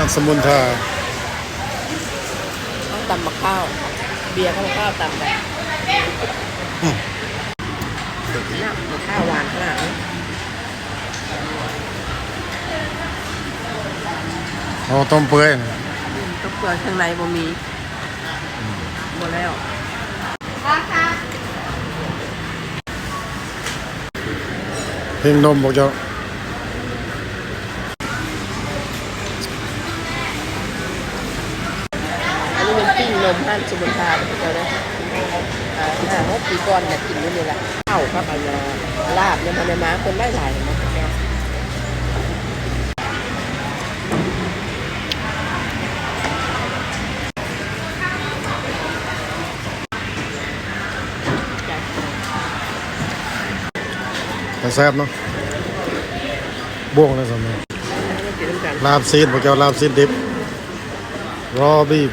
น้ำสมุนไพรต้องตำมะข้าวเบียร์ข้าวข้าวตำไปน้ำมะข้าวหวานขนาดนี้เอาต้มเปื่อยต้มเปลือกข้างในบ่มีหมดแล้วเพลงนมบอกเจ้าอันนี้เป็นปิ้งนมหั่นสมุนไพรเจ้าได้5-6 ปีก่อนเนี่ยกินนี่แหละข้าวครับอันลาบเนี่ยมันในม้าคนได้หลายนะแต่แซ่บเนาะบ่วงนะสมัยลาบซีดบอกเจ้าลาบซีดดิบรอบีบ